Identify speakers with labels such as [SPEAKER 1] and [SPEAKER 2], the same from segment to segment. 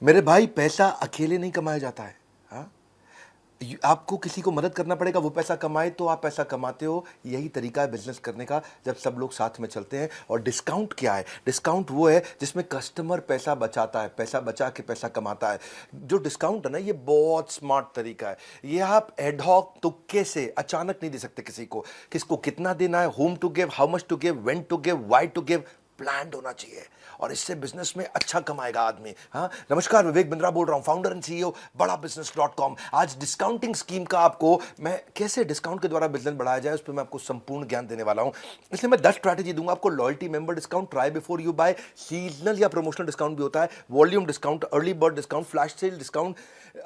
[SPEAKER 1] मेरे भाई पैसा अकेले नहीं कमाया जाता है। हाँ, आपको किसी को मदद करना पड़ेगा, वो पैसा कमाए तो आप पैसा कमाते हो। यही तरीका है बिजनेस करने का, जब सब लोग साथ में चलते हैं। और डिस्काउंट क्या है? डिस्काउंट वो है जिसमें कस्टमर पैसा बचाता है, पैसा बचा के पैसा कमाता है। जो डिस्काउंट है ना, ये बहुत स्मार्ट तरीका है। ये आप एडहॉक तुक्के से अचानक नहीं दे सकते किसी को। किसको कितना देना है, whom to give, how much to give, when to give, why to give, planned होना चाहिए। और इससे बिजनेस में अच्छा कमाएगा आदमी। हाँ, नमस्कार, विवेक बिंद्रा बोल रहा हूं, फाउंडर एंड सीईओ बड़ा बिजनेस.com। आज डिस्काउंटिंग स्कीम का आपको मैं कैसे डिस्काउंट के द्वारा बिजनेस बढ़ाया जाए उस पर मैं आपको संपूर्ण ज्ञान देने वाला हूं। इसलिए मैं 10 स्ट्रैटेजी दूंगा आपको। Loyalty member discount, try before you buy, seasonal या प्रमोशनल डिस्काउंट भी होता है, volume discount, early bird discount, flash sale discount,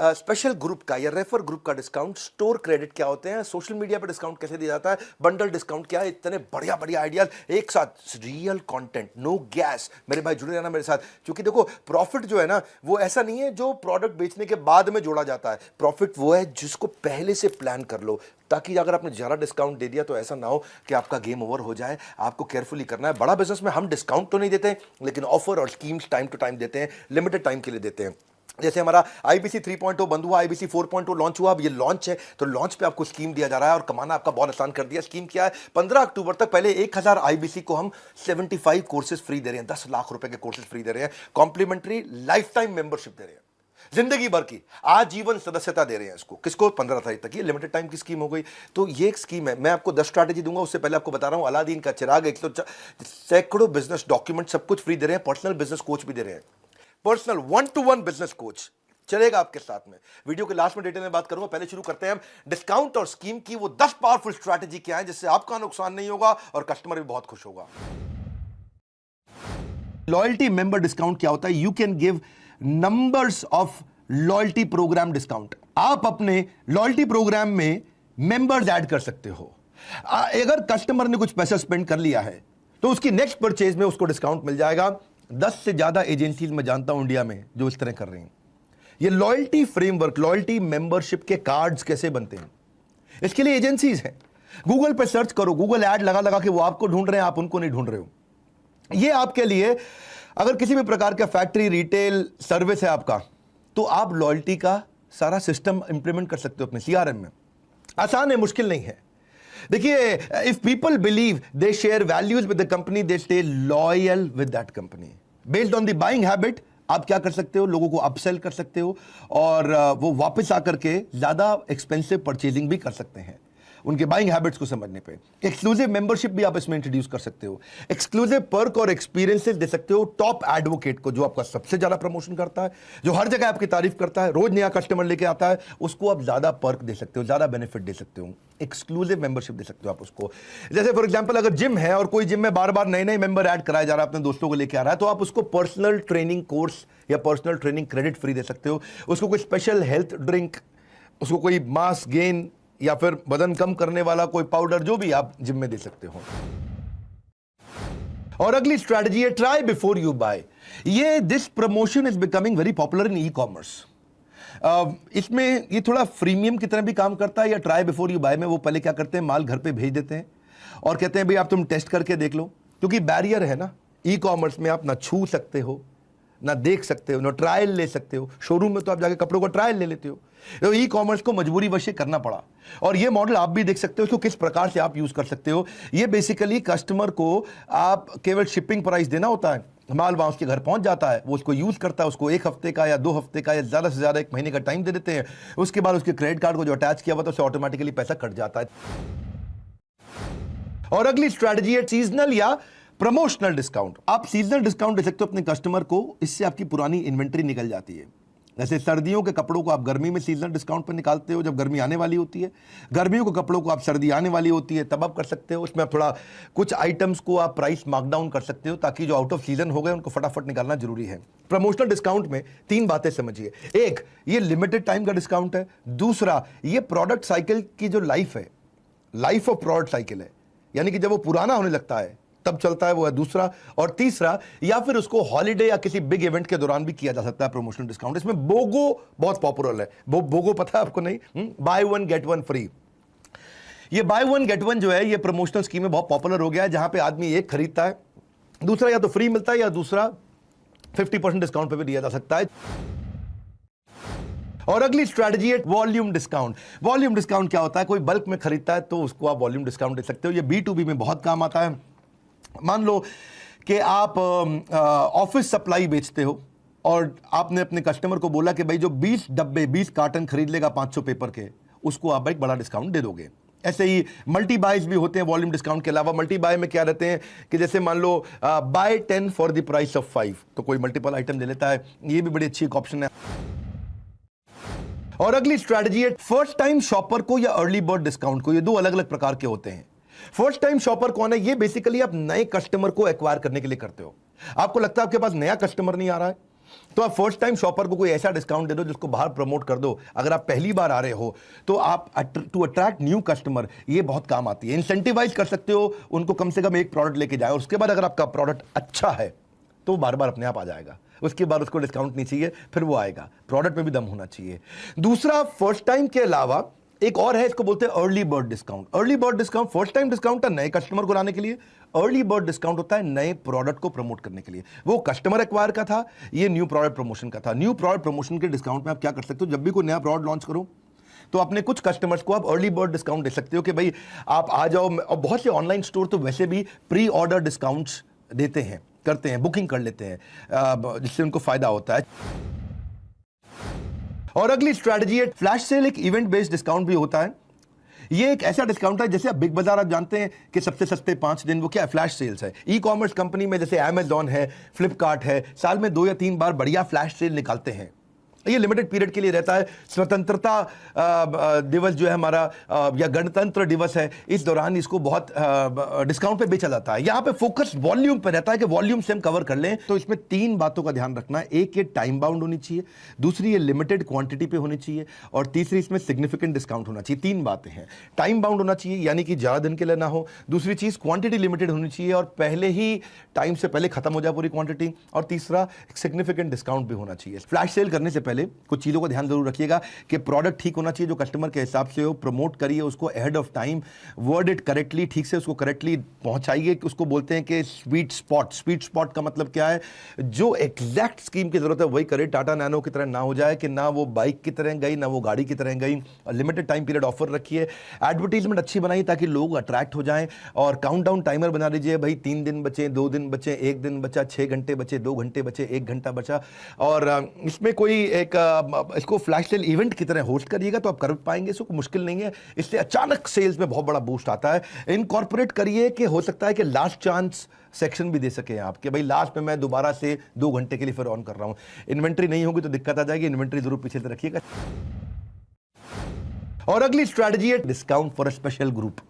[SPEAKER 1] special group का या रेफर ग्रुप का डिस्काउंट, स्टोर क्रेडिट क्या होते हैं, सोशल मीडिया पर डिस्काउंट कैसे दिया जाता है, बंडल डिस्काउंट क्या है। इतने बढ़िया बढ़िया आइडियाज एक साथ, रियल कंटेंट, नो गैस। मेरे भाई जुड़े रहना मेरे साथ, क्योंकि देखो प्रॉफिट जो है ना, वो ऐसा नहीं है जो प्रोडक्ट बेचने के बाद में जोड़ा जाता है। प्रॉफिट वो है जिसको पहले से प्लान कर लो, ताकि अगर आपने ज़्यादा डिस्काउंट दे दिया तो ऐसा ना हो कि आपका गेम ओवर हो जाए। आपको केयरफुली करना है। बड़ा बिजनेस में हम डिस्काउंट तो नहीं देते, लेकिन ऑफर और स्कीम्स टाइम टू टाइम देते हैं, लिमिटेड टाइम के लिए देते हैं। जैसे हमारा आईबीसी 3.0 बंद हुआ, आईबीसी 4.0 लॉन्च हुआ। अब ये लॉन्च है, तो लॉन्च पे आपको स्कीम दिया जा रहा है और कमाना आपका बहुत आसान कर दिया। स्कीम क्या है? 15 अक्टूबर तक पहले 1000 आईबीसी को हम 75 कोर्सेज फ्री दे रहे हैं, 10 लाख रुपए के कोर्सेज फ्री दे रहे हैं, कॉम्प्लीमेंट्री लाइफ टाइम मेंबरशिप दे रहे हैं, जिंदगी भर की आजीवन सदस्यता दे रहे हैं इसको। किसको? 15 तारीख तक। ये लिमिटेड टाइम की स्कीम हो गई। तो ये एक स्कीम है। मैं आपको 10 स्ट्रैटेजी दूंगा, उससे पहले आपको बता रहा हूं, अलादीन का चिराग, सैकड़ों बिजनेस डॉक्यूमेंट, सब कुछ फ्री दे रहे हैं। पर्सनल बिजनेस कोच भी दे रहे हैं, पर्सनल 1-to-1 बिजनेस कोच चलेगा आपके साथ में। वीडियो के लास्ट में डिटेल में बात करूंगा। पहले शुरू करते हैं हम डिस्काउंट और स्कीम की वो 10 पावरफुल स्ट्रैटेजी क्या है जिससे आपका नुकसान नहीं होगा और कस्टमर भी बहुत खुश होगा। लॉयल्टी मेंबर डिस्काउंट क्या होता है? You can give numbers of loyalty program discount. आप अपने लॉयल्टी प्रोग्राम में मेंबर्स ऐड कर सकते हो। अगर कस्टमर ने कुछ पैसा स्पेंड कर लिया है तो उसकी नेक्स्ट परचेज में उसको डिस्काउंट मिल जाएगा। 10 से ज्यादा एजेंसीज मैं जानता हूं इंडिया में जो इस तरह कर रही हैं। ये लॉयल्टी फ्रेमवर्क, लॉयल्टी मेंबरशिप के कार्ड्स कैसे बनते हैं, इसके लिए एजेंसीज हैं। गूगल पे सर्च करो, गूगल ऐड लगा लगा के वो आपको ढूंढ रहे हैं, आप उनको नहीं ढूंढ रहे हो। ये आपके लिए, अगर किसी भी प्रकार का फैक्ट्री रिटेल सर्विस है आपका, तो आप लॉयल्टी का सारा सिस्टम इंप्लीमेंट कर सकते हो अपने सीआरएम में। आसान है, मुश्किल नहीं है। देखिए, if people believe they share values with the company, they stay loyal with that company. Based on the buying habit आप क्या कर सकते हो? लोगों को अपसेल कर सकते हो और वो वापस आकर के ज्यादा एक्सपेंसिव परचेजिंग भी कर सकते हैं उनके बाइंग हैबिट्स को समझने पे। एक्सक्लूसिव मेंबरशिप भी आप इसमें इंट्रोड्यूस कर सकते हो। एक्सक्लूसिव पर्क और एक्सपीरियंसेस दे सकते हो टॉप एडवोकेट को, जो आपका सबसे ज्यादा प्रमोशन करता है, जो हर जगह आपकी तारीफ करता है, रोज नया कस्टमर लेके आता है, उसको आप ज्यादा पर्क दे सकते हो, ज्यादा बेनिफिट दे सकते हो। एक्सक्लूसिव मेंबरशिप दे सकते हो आप उसको। जैसे फॉर एग्जांपल, अगर जिम है और कोई जिम में बार बार नए नए मेंबर ऐड कराया जा रहा है, अपने दोस्तों को लेके आ रहा है, तो आप उसको पर्सनल ट्रेनिंग कोर्स या पर्सनल ट्रेनिंग क्रेडिट फ्री दे सकते हो। उसको कोई स्पेशल हेल्थ ड्रिंक, उसको कोई मास गेन या फिर वजन कम करने वाला कोई पाउडर, जो भी आप जिम में दे सकते हो। और अगली स्ट्रैटेजी है ट्राई बिफोर यू बाय। ये this promotion is becoming very popular in e commerce. इसमें ये थोड़ा फ्रीमियम की तरह भी काम करता है। या ट्राई बिफोर यू बाय में वो पहले क्या करते हैं, माल घर पे भेज देते हैं और कहते हैं भाई आप तुम टेस्ट करके देख लो, क्योंकि बैरियर है ना। ई कॉमर्स में आप ना छू सकते हो, ना देख सकते हो, ना ट्रायल ले सकते हो। शोरूम में तो आप जाके कपड़ों का ट्रायल ले लेते हो। तो ई कॉमर्स को मजबूरी वश करना पड़ा। और ये मॉडल आप भी देख सकते हो, इसको किस प्रकार से आप यूज कर सकते हो। ये बेसिकली कस्टमर को आप केवल शिपिंग प्राइस देना होता है, माल वहां उसके घर पहुंच जाता है, वो उसको यूज करता है, उसको 1 हफ्ते का या 2 हफ्ते का या ज्यादा से ज्यादा 1 महीने का टाइम दे देते हैं। उसके बाद उसके क्रेडिट कार्ड को जो अटैच किया हुआ था उससे ऑटोमेटिकली पैसा कट जाता है। और अगली स्ट्रैटेजी है सीजनल या प्रमोशनल डिस्काउंट। आप सीजनल डिस्काउंट दे सकते हो अपने कस्टमर को, इससे आपकी पुरानी इन्वेंट्री निकल जाती है। जैसे सर्दियों के कपड़ों को आप गर्मी में सीजनल डिस्काउंट पर निकालते हो जब गर्मी आने वाली होती है, गर्मियों के कपड़ों को आप सर्दी आने वाली होती है तब आप कर सकते हो। उसमें आप थोड़ा कुछ आइटम्स को आप प्राइस मार्कडाउन कर सकते हो, ताकि जो आउट ऑफ सीजन हो गए उनको फटाफट निकालना जरूरी है। प्रमोशनल डिस्काउंट में 3 बातें समझिए। एक, ये लिमिटेड टाइम का डिस्काउंट है। दूसरा, ये प्रोडक्ट साइकिल की जो लाइफ है, लाइफ ऑफ प्रोडक्ट साइकिल है, यानी कि जब वो पुराना होने लगता है तब चलता है, वो है दूसरा। और तीसरा, या फिर उसको हॉलिडे या किसी बिग इवेंट के दौरान भी किया जा सकता है प्रमोशनल डिस्काउंट। इसमें बोगो बहुत पॉपुलर है। बोगो पता है आपको? नहीं, बाय 1 गेट 1 फ्री। ये बाय 1 गेट 1 जो है, ये प्रमोशनल स्कीम में बहुत पॉपुलर हो गया है, जहां पे आदमी एक खरीदता है, दूसरा या तो फ्री मिलता है या दूसरा 50% डिस्काउंट पे भी दिया जा सकता है। और अगली स्ट्रैटेजी है वॉल्यूम डिस्काउंट। वॉल्यूम डिस्काउंट क्या होता है? कोई बल्क में खरीदता है तो उसको आप वॉल्यूम डिस्काउंट दे सकते हो। ये B2B में बहुत काम आता है। मान लो कि आप ऑफिस सप्लाई बेचते हो और आपने अपने कस्टमर को बोला कि भाई जो 20 डब्बे 20 कार्टन खरीद लेगा 500 पेपर के, उसको आप एक बड़ा डिस्काउंट दे दोगे। ऐसे ही मल्टी बाइज भी होते हैं वॉल्यूम डिस्काउंट के अलावा। मल्टी बाय में क्या रहते हैं कि जैसे मान लो buy 10 for the price of 5, तो कोई मल्टीपल आइटम ले लेता है। ये भी बड़ी अच्छी एक ऑप्शन है। और अगली स्ट्रैटेजी है फर्स्ट टाइम शॉपर को या अर्ली बर्ड डिस्काउंट को। ये दो अलग अलग प्रकार के होते हैं। फर्स्ट टाइम शॉपर कौन है? ये बेसिकली आप नए कस्टमर को एक्वायर करने के लिए करते हो। आपको लगता है आपके पास नया कस्टमर नहीं आ रहा है, तो आप फर्स्ट टाइम शॉपर को कोई ऐसा डिस्काउंट दे दो जिसको बाहर प्रमोट कर दो। अगर आप पहली बार आ रहे हो तो आप टू अट्रैक्ट न्यू कस्टमर, ये बहुत काम आती है। इंसेंटिवाइज कर सकते हो उनको, कम से कम एक प्रोडक्ट लेके जाए, और उसके बाद अगर आपका प्रोडक्ट अच्छा है तो बार बार अपने आप आ जाएगा। उसके बाद उसको डिस्काउंट नहीं चाहिए, फिर वो आएगा। प्रोडक्ट में भी दम होना चाहिए। दूसरा, फर्स्ट टाइम के अलावा एक और है, इसको बोलते हैं early bird discount. Early bird discount, first time discount है नए कस्टमर को लाने के लिए। अर्ली बर्ड डिस्काउंट होता है नए प्रोडक्ट को प्रमोट करने के लिए। वो कस्टमर एक्वायर का था, ये न्यू प्रोडक्ट प्रमोशन का था। न्यू प्रोडक्ट प्रमोशन के डिस्काउंट में आप क्या कर सकते हो? जब भी कोई नया प्रोडक्ट लॉन्च करो तो अपने कुछ कस्टमर्स को आप अर्ली बर्ड डिस्काउंट दे सकते हो कि भाई आप आ जाओ। और बहुत से ऑनलाइन स्टोर तो वैसे भी प्री ऑर्डर डिस्काउंट्स देते हैं, करते हैं, बुकिंग कर लेते हैं, जिससे उनको फायदा होता है। और अगली स्ट्रैटेजी है फ्लैश सेल। एक इवेंट बेस्ड डिस्काउंट भी होता है। ये एक ऐसा डिस्काउंट है, जैसे आप बिग बाजार आप जानते हैं कि सबसे सस्ते 5 दिन, वो क्या है? फ्लैश सेल्स है। ई कॉमर्स कंपनी में जैसे अमेजॉन है, फ्लिपकार्ट है, साल में 2 या 3 बार बढ़िया फ्लैश सेल निकालते हैं। ये लिमिटेड पीरियड के लिए रहता है। स्वतंत्रता दिवस जो है हमारा, या गणतंत्र दिवस है, इस दौरान इसको बहुत डिस्काउंट पे बेचा जाता है। यहाँ पे फोकस वॉल्यूम पे रहता है कि वॉल्यूम से हम कवर कर लें। तो इसमें 3 बातों का ध्यान रखना है। एक, ये टाइम बाउंड होनी चाहिए। दूसरी, ये लिमिटेड क्वांटिटी पे होनी चाहिए। और तीसरी, इसमें सिग्निफिकेंट डिस्काउंट होना चाहिए। 3 बातें हैं। टाइम बाउंड होना चाहिए, यानी कि ज़्यादा दिन के लिए ना हो। दूसरी चीज़, क्वांटिटी लिमिटेड होनी चाहिए और पहले ही टाइम से पहले खत्म हो जाए पूरी क्वांटिटी। और तीसरा, सिग्निफिकेंट डिस्काउंट भी होना चाहिए। फ्लैश सेल करने से पहले कुछ चीज़ों का ध्यान जरूर रखिएगा कि प्रोडक्ट ठीक होना चाहिए, जो कस्टमर के हिसाब से हो। प्रमोट करिए उसको ahead of time, word it correctly, ठीक से उसको करेक्टली पहुंचाइए। उसको बोलते हैं कि स्वीट स्पॉट। स्वीट स्पॉट का मतलब क्या है? जो एग्जैक्ट स्कीम की जरूरत है वही करे। टाटा नैनो की तरह ना हो जाए कि ना वो बाइक की तरह गई ना वो गाड़ी की तरह गई। लिमिटेड टाइम पीरियड ऑफर रखिए। एडवर्टीजमेंट अच्छी बनाइए ताकि लोग अट्रैक्ट हो जाएं। और काउंटडाउन टाइमर बना लीजिए, भाई 3 दिन बचे, 2 दिन बचे, 1 दिन बचा, 6 घंटे बचे, 2 घंटे बचे, 1 घंटा बचा। और इसमें कोई एक इसको फ्लैश सेल इवेंट की तरह होस्ट करिएगा तो आप कर पाएंगे। इसको मुश्किल नहीं है। इससे अचानक सेल्स में बहुत बड़ा बूस्ट आता है। इनकॉर्पोरेट करिए कि हो सकता है कि लास्ट चांस सेक्शन भी दे सके आप, कि भाई लास्ट में मैं दोबारा से 2 घंटे के लिए फिर ऑन कर रहा हूं। इन्वेंट्री नहीं होगी तो दिक्कत आ जाएगी। इन्वेंट्री जरूर पीछे से रखिएगा। और अगली स्ट्रैटेजी है discount for a special group.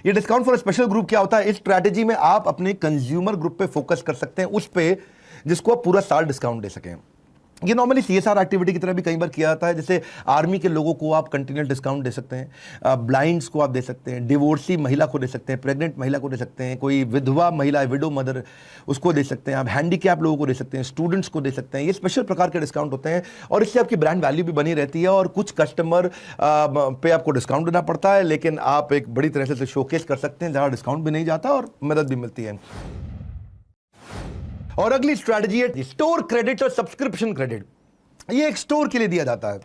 [SPEAKER 1] ये discount for a special group क्या होता है? इस स्ट्रैटेजी में आप अपने कंज्यूमर ग्रुप पे फोकस कर सकते हैं, उस पे जिसको आप पूरा साल डिस्काउंट दे सकें। ये नॉर्मली CSR एक्टिविटी की तरह भी कई बार किया जाता है। जैसे आर्मी के लोगों को आप कंटिन्यूअस डिस्काउंट दे सकते हैं, ब्लाइंड्स को आप दे सकते हैं, डिवोर्सी महिला को दे सकते हैं, प्रेग्नेंट महिला को दे सकते हैं, कोई विधवा महिला, विडो मदर, उसको दे सकते हैं आप, हैंडीकैप लोगों को दे सकते हैं, स्टूडेंट्स को दे सकते हैं। ये स्पेशल प्रकार के डिस्काउंट होते हैं और इससे आपकी ब्रांड वैल्यू भी बनी रहती है। और कुछ कस्टमर पे आपको डिस्काउंट देना पड़ता है, लेकिन आप एक बड़ी तरह से शोकेस कर सकते हैं, ज़्यादा डिस्काउंट भी नहीं जाता और मदद भी मिलती है। और अगली स्ट्रैटेजी है स्टोर क्रेडिट और सब्सक्रिप्शन क्रेडिट। ये एक स्टोर के लिए दिया जाता है।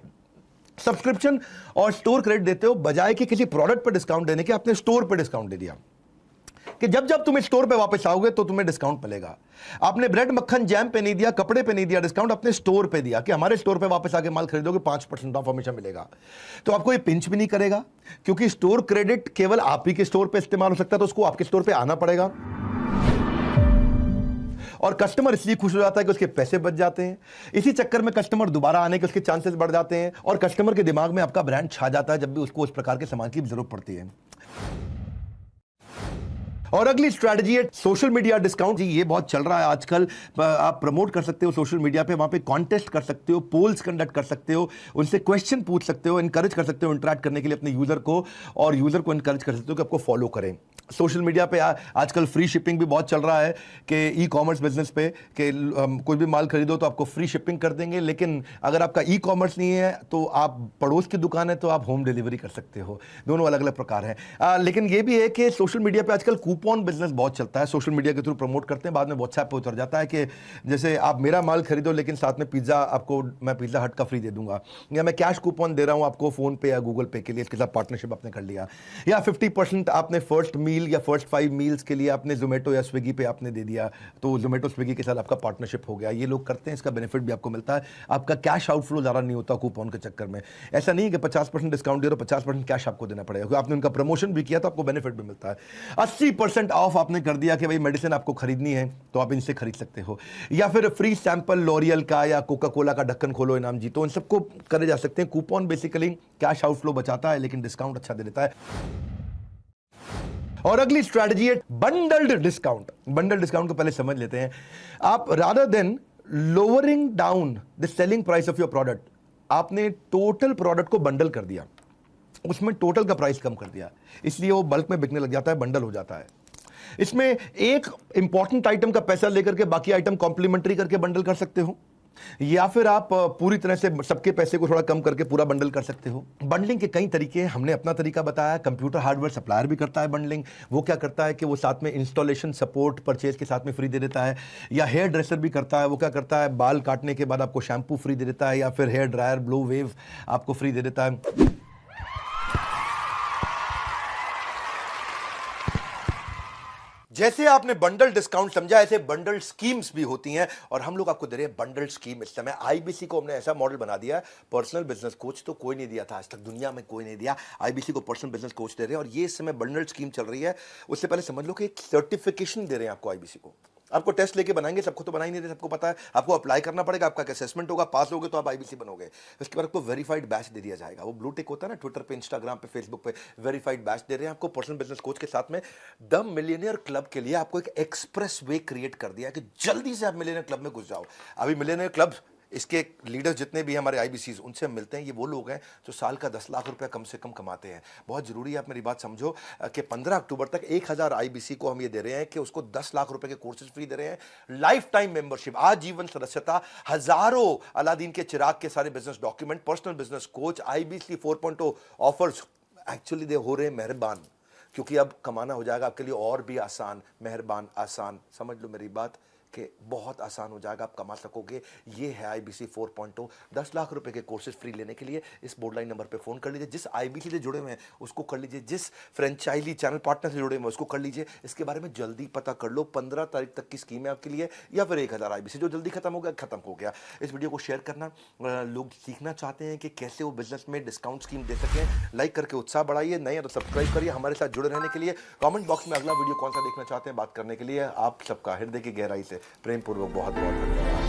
[SPEAKER 1] सब्सक्रिप्शन और स्टोर क्रेडिट देते हो, बजाय कि किसी प्रोडक्ट पर डिस्काउंट देने के अपने स्टोर पर डिस्काउंट दे दिया कि जब जब तुम स्टोर पे वापस आओगे तो तुम्हें डिस्काउंट मिलेगा। आपने ब्रेड मक्खन जैम पे नहीं दिया, कपड़े पे नहीं दिया डिस्काउंट, अपने स्टोर पे दिया कि हमारे स्टोर पे वापस आके माल खरीदोगे 5% ऑफ हमेशा मिलेगा। तो आपको ये पिंच भी नहीं करेगा, क्योंकि स्टोर क्रेडिट केवल आप ही के स्टोर पे इस्तेमाल हो सकता है, तो उसको आपके स्टोर पे आना पड़ेगा। और कस्टमर इसलिए खुश हो जाता है कि उसके पैसे बच जाते हैं। इसी चक्कर में कस्टमर दोबारा आने के उसके चांसेस बढ़ जाते हैं और कस्टमर के दिमाग में आपका ब्रांड छा जाता है जब भी उसको उस प्रकार के सामान की जरूरत पड़ती है। और अगली स्ट्रैटेजी है सोशल मीडिया डिस्काउंट। जी, ये बहुत चल रहा है आजकल। आप प्रमोट कर सकते हो सोशल मीडिया पे, वहां पे कॉन्टेस्ट कर सकते हो, पोल्स कंडक्ट कर सकते हो, उनसे क्वेश्चन पूछ सकते हो, इनकरेज कर सकते हो इंटरेक्ट करने के लिए अपने यूजर को, और यूजर को इनकरेज कर सकते हो कि आपको फॉलो करें। सोशल मीडिया पे आजकल फ्री शिपिंग भी बहुत चल रहा है कि ई कॉमर्स बिजनेस पे कि कोई भी माल खरीदो तो आपको फ्री शिपिंग कर देंगे, लेकिन अगर आपका ई कॉमर्स नहीं है तो आप पड़ोस की दुकान है तो आप होम डिलीवरी कर सकते हो। दोनों अलग अलग प्रकार हैं। लेकिन ये भी है कि सोशल मीडिया पे आजकल कूपन बिजनेस बहुत चलता है। सोशल मीडिया के थ्रू प्रमोट करते हैं, बाद में व्हाट्सएप पे उतर जाता है कि जैसे आप मेरा माल खरीदो लेकिन साथ में पिज़्ज़ा आपको मैं पिज़्ज़ा हट का फ्री दे दूंगा, या मैं कैश कूपन दे रहा हूँ आपको फ़ोन पे या गूगल पे के लिए, इसके साथ पार्टनरशिप आपने कर लिया, या 50% आपने फर्स्ट मील या फर्स्ट 5 मील्स के लिए आपने जोमेटो या स्विगी पे आपने दे दिया, तो जोमेटो स्विगी के साथ आपका पार्टनरशिप हो गया। ये लोग करते हैं, इसका बेनिफिट भी आपको मिलता है, आपका कैश आउटफ्लो ज़्यादा नहीं होता कूपन के चक्कर में। ऐसा नहीं है कि 50% डिस्काउंट दे रहे हो 50% कैश आपको देना पड़ेगा, क्योंकि आपने उनका प्रमोशन भी किया तो आपको बेनिफिट भी मिलता है। 80% ऑफ आपने कर दिया कि भाई मेडिसिन आपको खरीदनी है तो आप इनसे खरीद सकते हो, या फिर फ्री सैंपल लॉरियल का या कोका कोला का ढक्कन खोलो इनाम जीतो, इन सबको करे जा सकते हैं। कूपन बेसिकली कैश आउटफ्लो बचाता है लेकिन डिस्काउंट अच्छा दे देता है। और अगली स्ट्रैटेजी है बंडल्ड डिस्काउंट। बंडल डिस्काउंट को पहले समझ लेते हैं। आप rather than lowering down the selling price of your product, आपने टोटल प्रोडक्ट को बंडल कर दिया, उसमें टोटल का प्राइस कम कर दिया, इसलिए वो बल्क में बिकने लग जाता है, बंडल हो जाता है। इसमें एक इंपॉर्टेंट आइटम का पैसा लेकर के बाकी आइटम कॉम्प्लीमेंट्री करके बंडल कर सकते हो, या फिर आप पूरी तरह से सबके पैसे को थोड़ा कम करके पूरा बंडल कर सकते हो। बंडलिंग के कई तरीके हैं, हमने अपना तरीका बताया। कंप्यूटर हार्डवेयर सप्लायर भी करता है बंडलिंग। वो क्या करता है कि वो साथ में इंस्टॉलेशन सपोर्ट परचेज के साथ में फ्री दे देता है। या हेयर ड्रेसर भी करता है, वो क्या करता है बाल काटने के बाद आपको शैम्पू फ्री दे देता है, या फिर हेयर ड्रायर ब्लो वेव आपको फ्री दे देता है। जैसे आपने बंडल डिस्काउंट समझा, ऐसे बंडल स्कीम्स भी होती हैं, और हम लोग आपको दे रहे हैं बंडल स्कीम इस समय। आईबीसी को हमने ऐसा मॉडल बना दिया है, पर्सनल बिजनेस कोच तो कोई नहीं दिया था आज तक, दुनिया में कोई नहीं दिया। आईबीसी को पर्सनल बिजनेस कोच दे रहे हैं, और ये इस समय बंडल स्कीम चल रही है। उससे पहले समझ लो कि एक सर्टिफिकेशन दे रहे हैं आपको आईबीसी को। आपको टेस्ट लेके बनाएंगे, सबको तो बना ही नहीं दे, सबको पता है। आपको अप्लाई करना पड़ेगा, आपका असेसमेंट होगा, पास होगे तो आप आईबीसी बनोगे। उसके बाद आपको वेरीफाइड बैच दे दिया जाएगा। वो ब्लू टिक होता है ना ट्विटर पे, इंस्टाग्राम पे, फेसबुक पे, वेरीफाइड बैच दे रहे हैं आपको पर्सनल बिजनेस कोच के साथ में। द मिलियनियर क्लब के लिए आपको एक एक्सप्रेस वे क्रिएट कर दिया कि जल्दी से आप मिलियनियर क्लब में घुस जाओ। अभी मिलियनियर क्लब, इसके लीडर्स जितने भी हमारे आईबीसी उनसे हम मिलते हैं, ये वो लोग हैं जो साल का 10 लाख रुपया कम से कम कमाते हैं। बहुत जरूरी है आप मेरी बात समझो कि 15 अक्टूबर तक 1000 आईबीसी को हम ये दे रहे हैं कि उसको 10 लाख रुपए के कोर्सेज फ्री दे रहे हैं, लाइफ टाइम मेंबरशिप, आजीवन सदस्यता, हजारों अलादीन के चिराग के सारे business document, personal business coach, IBC 4.0 offers. Actually they हो रहे हैं मेहरबान, क्योंकि अब कमाना हो जाएगा आपके लिए और भी आसान। मेहरबान आसान, समझ लो मेरी बात कि बहुत आसान हो जाएगा, आप कमा सकोगे। ये है आईबीसी 4.0। 10 लाख रुपए के कोर्सेज फ्री लेने के लिए इस बोर्डलाइन नंबर पे फोन कर लीजिए। जिस आईबीसी से जुड़े हुए हैं उसको कर लीजिए, जिस फ्रेंचाइजी चैनल पार्टनर से जुड़े हुए हैं उसको कर लीजिए। इसके बारे में जल्दी पता कर लो, 15 तारीख तक की स्कीम है आपके लिए। या फिर 1000 आईबीसी जो जल्दी खत्म हो गया, खत्म हो गया। इस वीडियो को शेयर करना, लोग सीखना चाहते हैं कि कैसे वो बिजनेस में डिस्काउंट स्कीम दे सकें। लाइक करके उत्साह बढ़ाइए, नए हैं तो सब्सक्राइब करिए। हमारे साथ जुड़े रहने के लिए कमेंट बॉक्स में अगला वीडियो कौन सा देखना चाहते हैं बात करने के लिए आप सबका हृदय की गहराई से प्रेम पूर्वक बहुत बहुत धन्यवाद।